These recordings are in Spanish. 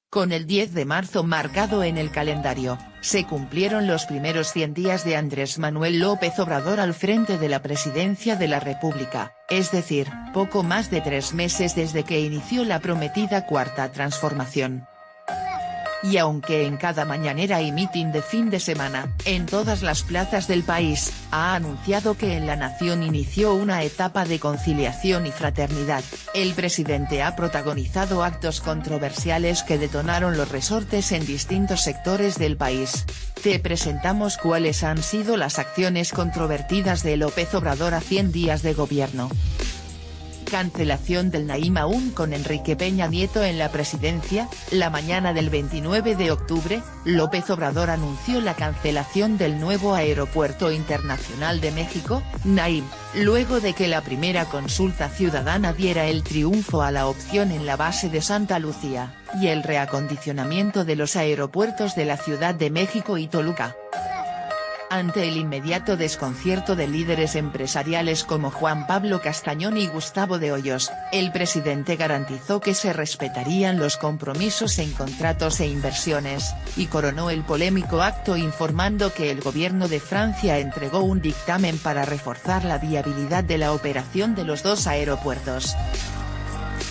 Con el 10 de marzo marcado en el calendario, se cumplieron los primeros 100 días de Andrés Manuel López Obrador al frente de la presidencia de la República, es decir, poco más de 3 meses desde que inició la prometida Cuarta Transformación. Y aunque en cada mañanera y mitin de fin de semana, en todas las plazas del país, ha anunciado que en la nación inició una etapa de conciliación y fraternidad, el presidente ha protagonizado actos controversiales que detonaron los resortes en distintos sectores del país. Te presentamos cuáles han sido las acciones controvertidas de López Obrador a 100 días de gobierno. Cancelación del Naim aún con Enrique Peña Nieto en la presidencia. La mañana del 29 de octubre, López Obrador anunció la cancelación del nuevo Aeropuerto Internacional de México, Naim, luego de que la primera consulta ciudadana diera el triunfo a la opción en la base de Santa Lucía, y el reacondicionamiento de los aeropuertos de la Ciudad de México y Toluca. Ante el inmediato desconcierto de líderes empresariales como Juan Pablo Castañón y Gustavo de Hoyos, el presidente garantizó que se respetarían los compromisos en contratos e inversiones, y coronó el polémico acto informando que el gobierno de Francia entregó un dictamen para reforzar la viabilidad de la operación de los dos aeropuertos.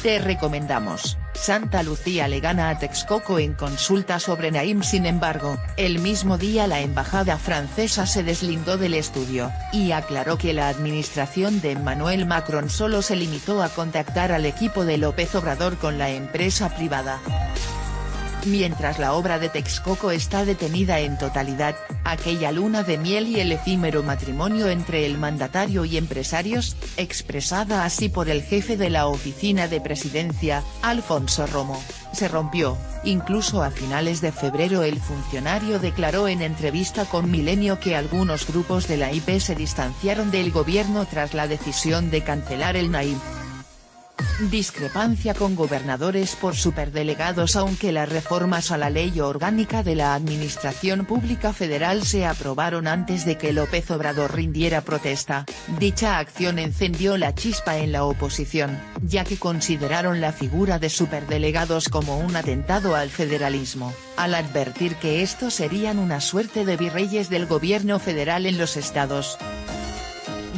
Te recomendamos. Santa Lucía le gana a Texcoco en consulta sobre Naim. Sin embargo, el mismo día la embajada francesa se deslindó del estudio, y aclaró que la administración de Emmanuel Macron solo se limitó a contactar al equipo de López Obrador con la empresa privada. Mientras la obra de Texcoco está detenida en totalidad, aquella luna de miel y el efímero matrimonio entre el mandatario y empresarios, expresada así por el jefe de la oficina de presidencia, Alfonso Romo, se rompió. Incluso a finales de febrero el funcionario declaró en entrevista con Milenio que algunos grupos de la IP se distanciaron del gobierno tras la decisión de cancelar el Naim. Discrepancia con gobernadores por superdelegados. Aunque las reformas a la ley orgánica de la Administración Pública Federal se aprobaron antes de que López Obrador rindiera protesta, dicha acción encendió la chispa en la oposición, ya que consideraron la figura de superdelegados como un atentado al federalismo, al advertir que estos serían una suerte de virreyes del gobierno federal en los estados.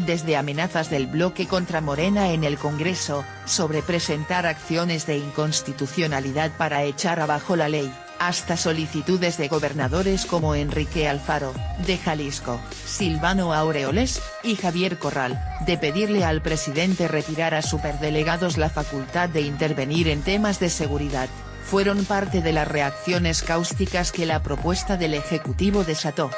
Desde amenazas del bloque contra Morena en el Congreso, sobre presentar acciones de inconstitucionalidad para echar abajo la ley, hasta solicitudes de gobernadores como Enrique Alfaro, de Jalisco, Silvano Aureoles, y Javier Corral, de pedirle al presidente retirar a superdelegados la facultad de intervenir en temas de seguridad, fueron parte de las reacciones cáusticas que la propuesta del Ejecutivo desató.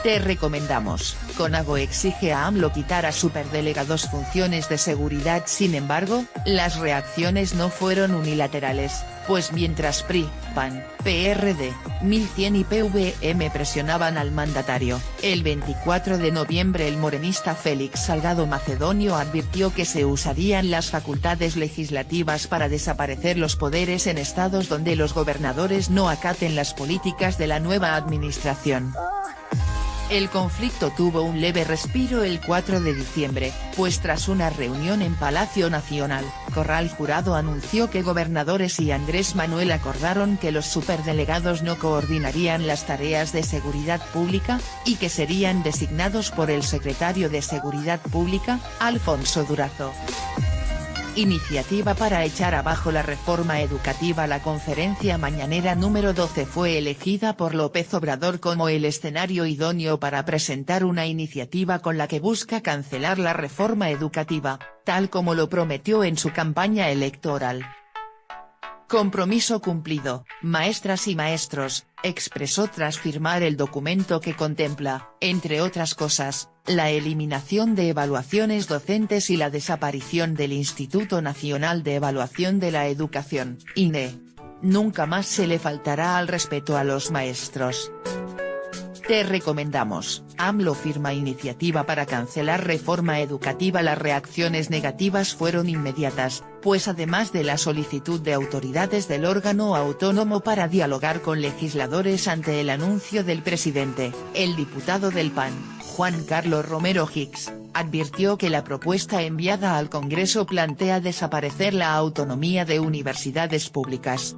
Te recomendamos. CONAGO exige a AMLO quitar a superdelegados funciones de seguridad. Sin embargo, las reacciones no fueron unilaterales, pues mientras PRI, PAN, PRD, 1100 y PVM presionaban al mandatario, el 24 de noviembre el morenista Félix Salgado Macedonio advirtió que se usarían las facultades legislativas para desaparecer los poderes en estados donde los gobernadores no acaten las políticas de la nueva administración. El conflicto tuvo un leve respiro el 4 de diciembre, pues tras una reunión en Palacio Nacional, Corral Jurado anunció que gobernadores y Andrés Manuel acordaron que los superdelegados no coordinarían las tareas de seguridad pública, y que serían designados por el secretario de Seguridad Pública, Alfonso Durazo. Iniciativa para echar abajo la reforma educativa. La conferencia mañanera número 12 fue elegida por López Obrador como el escenario idóneo para presentar una iniciativa con la que busca cancelar la reforma educativa, tal como lo prometió en su campaña electoral. Compromiso cumplido, maestras y maestros, expresó tras firmar el documento que contempla, entre otras cosas, la eliminación de evaluaciones docentes y la desaparición del Instituto Nacional de Evaluación de la Educación, INE. Nunca más se le faltará al respeto a los maestros. Te recomendamos, AMLO firma iniciativa para cancelar reforma educativa. Las reacciones negativas fueron inmediatas, pues además de la solicitud de autoridades del órgano autónomo para dialogar con legisladores ante el anuncio del presidente, el diputado del PAN, Juan Carlos Romero Hicks, advirtió que la propuesta enviada al Congreso plantea desaparecer la autonomía de universidades públicas.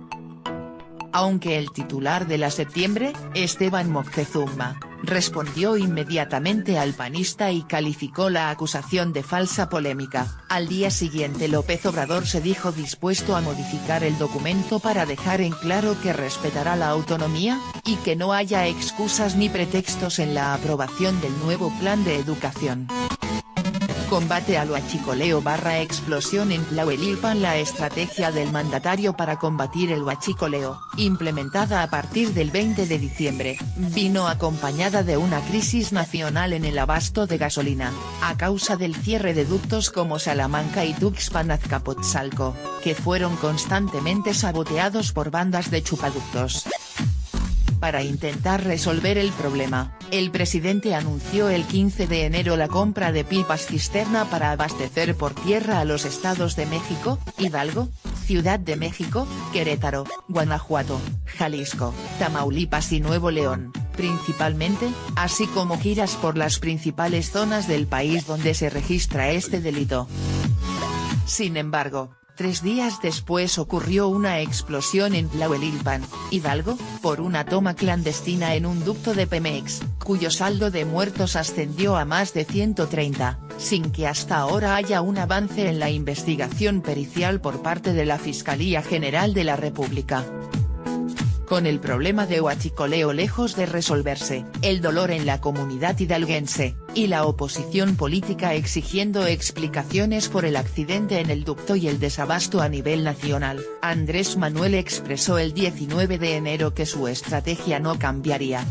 Aunque el titular de la Septiembre, Esteban Moctezuma, respondió inmediatamente al panista y calificó la acusación de falsa polémica, al día siguiente López Obrador se dijo dispuesto a modificar el documento para dejar en claro que respetará la autonomía, y que no haya excusas ni pretextos en la aprobación del nuevo plan de educación. Combate al huachicoleo / explosión en Tlahuelilpan. La estrategia del mandatario para combatir el huachicoleo, implementada a partir del 20 de diciembre, vino acompañada de una crisis nacional en el abasto de gasolina, a causa del cierre de ductos como Salamanca y Tuxpan-Azcapotzalco, que fueron constantemente saboteados por bandas de chupaductos. Para intentar resolver el problema, el presidente anunció el 15 de enero la compra de pipas cisterna para abastecer por tierra a los estados de México, Hidalgo, Ciudad de México, Querétaro, Guanajuato, Jalisco, Tamaulipas y Nuevo León, principalmente, así como giras por las principales zonas del país donde se registra este delito. Sin embargo, 3 días después ocurrió una explosión en Tlahuelilpan, Hidalgo, por una toma clandestina en un ducto de Pemex, cuyo saldo de muertos ascendió a más de 130, sin que hasta ahora haya un avance en la investigación pericial por parte de la Fiscalía General de la República. Con el problema de huachicoleo lejos de resolverse, el dolor en la comunidad hidalguense, y la oposición política exigiendo explicaciones por el accidente en el ducto y el desabasto a nivel nacional, Andrés Manuel expresó el 19 de enero que su estrategia no cambiaría.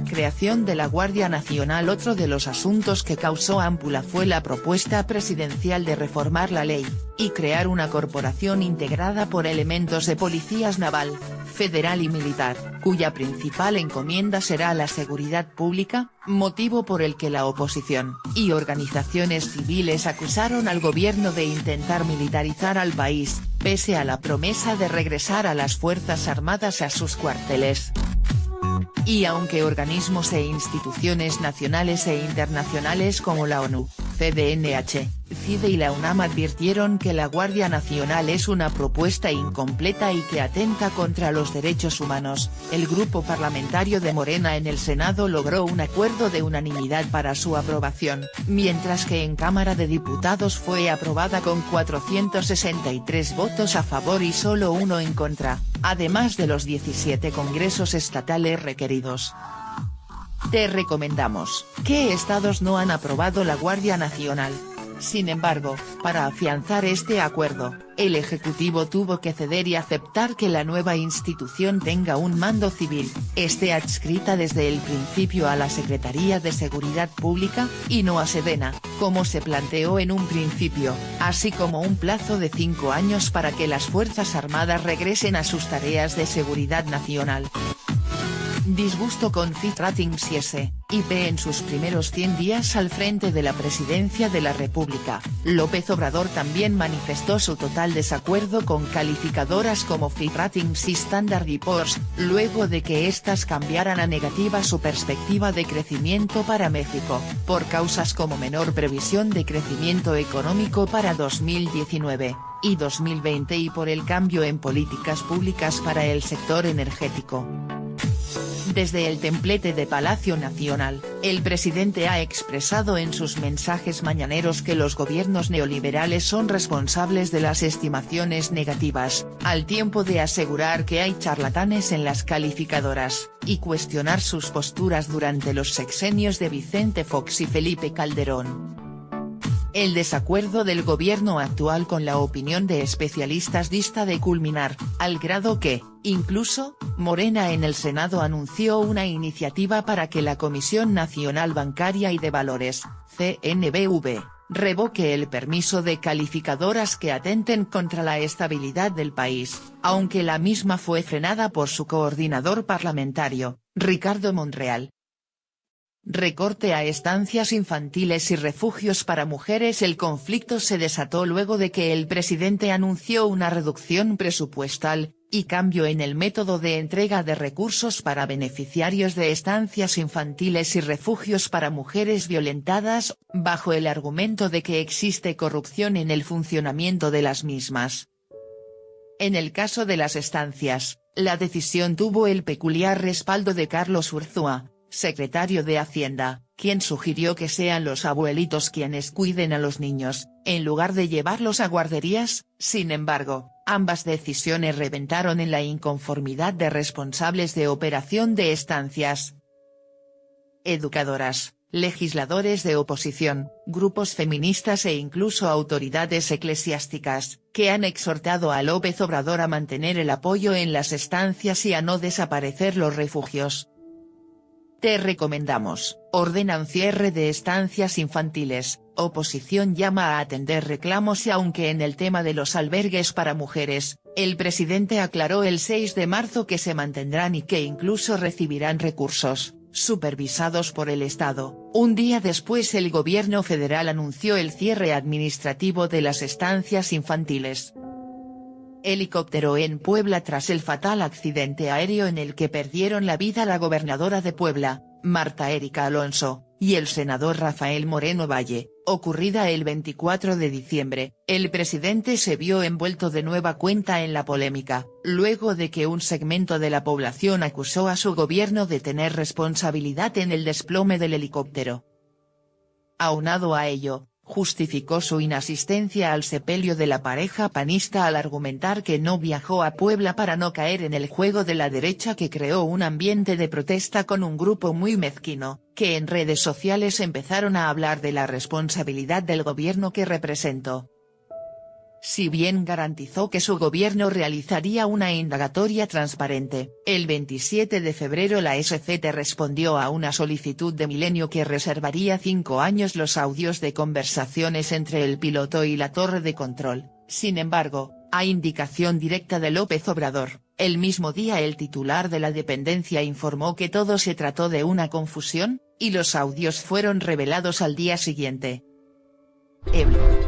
Creación de la Guardia Nacional. Otro de los asuntos que causó ámpula fue la propuesta presidencial de reformar la ley, y crear una corporación integrada por elementos de policías naval, federal y militar, cuya principal encomienda será la seguridad pública, motivo por el que la oposición, y organizaciones civiles acusaron al gobierno de intentar militarizar al país, pese a la promesa de regresar a las Fuerzas Armadas a sus cuarteles. Y aunque organismos e instituciones nacionales e internacionales como la ONU, CDNH, CIDE y la UNAM advirtieron que la Guardia Nacional es una propuesta incompleta y que atenta contra los derechos humanos, el grupo parlamentario de Morena en el Senado logró un acuerdo de unanimidad para su aprobación, mientras que en Cámara de Diputados fue aprobada con 463 votos a favor y solo 1 en contra, además de los 17 congresos estatales requeridos. Te recomendamos, ¿qué estados no han aprobado la Guardia Nacional? Sin embargo, para afianzar este acuerdo, el Ejecutivo tuvo que ceder y aceptar que la nueva institución tenga un mando civil, esté adscrita desde el principio a la Secretaría de Seguridad Pública, y no a Sedena, como se planteó en un principio, así como un plazo de 5 años para que las Fuerzas Armadas regresen a sus tareas de seguridad nacional. Disgusto con Fitratings y S.I.P. en sus primeros 100 días al frente de la presidencia de la República. López Obrador también manifestó su total desacuerdo con calificadoras como Fitratings y Standard & Poor's, luego de que éstas cambiaran a negativa su perspectiva de crecimiento para México, por causas como menor previsión de crecimiento económico para 2019 y 2020 y por el cambio en políticas públicas para el sector energético. Desde el templete de Palacio Nacional, el presidente ha expresado en sus mensajes mañaneros que los gobiernos neoliberales son responsables de las estimaciones negativas, al tiempo de asegurar que hay charlatanes en las calificadoras, y cuestionar sus posturas durante los sexenios de Vicente Fox y Felipe Calderón. El desacuerdo del gobierno actual con la opinión de especialistas dista de culminar, al grado que, incluso, Morena en el Senado anunció una iniciativa para que la Comisión Nacional Bancaria y de Valores, CNBV, revoque el permiso de calificadoras que atenten contra la estabilidad del país, aunque la misma fue frenada por su coordinador parlamentario, Ricardo Monreal. Recorte a estancias infantiles y refugios para mujeres. El conflicto se desató luego de que el presidente anunció una reducción presupuestal y cambio en el método de entrega de recursos para beneficiarios de estancias infantiles y refugios para mujeres violentadas, bajo el argumento de que existe corrupción en el funcionamiento de las mismas. En el caso de las estancias, la decisión tuvo el peculiar respaldo de Carlos Urzúa, secretario de Hacienda, quien sugirió que sean los abuelitos quienes cuiden a los niños, en lugar de llevarlos a guarderías. Sin embargo, ambas decisiones reventaron en la inconformidad de responsables de operación de estancias, educadoras, legisladores de oposición, grupos feministas e incluso autoridades eclesiásticas, que han exhortado a López Obrador a mantener el apoyo en las estancias y a no desaparecer los refugios. Te recomendamos, ordenan cierre de estancias infantiles, oposición llama a atender reclamos. Y aunque en el tema de los albergues para mujeres, el presidente aclaró el 6 de marzo que se mantendrán y que incluso recibirán recursos, supervisados por el Estado, un día después el gobierno federal anunció el cierre administrativo de las estancias infantiles. Helicóptero en Puebla tras el fatal accidente aéreo en el que perdieron la vida la gobernadora de Puebla, Marta Erika Alonso, y el senador Rafael Moreno Valle, ocurrida el 24 de diciembre, el presidente se vio envuelto de nueva cuenta en la polémica, luego de que un segmento de la población acusó a su gobierno de tener responsabilidad en el desplome del helicóptero. Aunado a ello, justificó su inasistencia al sepelio de la pareja panista al argumentar que no viajó a Puebla para no caer en el juego de la derecha que creó un ambiente de protesta con un grupo muy mezquino, que en redes sociales empezaron a hablar de la responsabilidad del gobierno que representó. Si bien garantizó que su gobierno realizaría una indagatoria transparente, el 27 de febrero la SCT respondió a una solicitud de Milenio que reservaría 5 años los audios de conversaciones entre el piloto y la torre de control. Sin embargo, a indicación directa de López Obrador, el mismo día el titular de la dependencia informó que todo se trató de una confusión, y los audios fueron revelados al día siguiente. Ebro.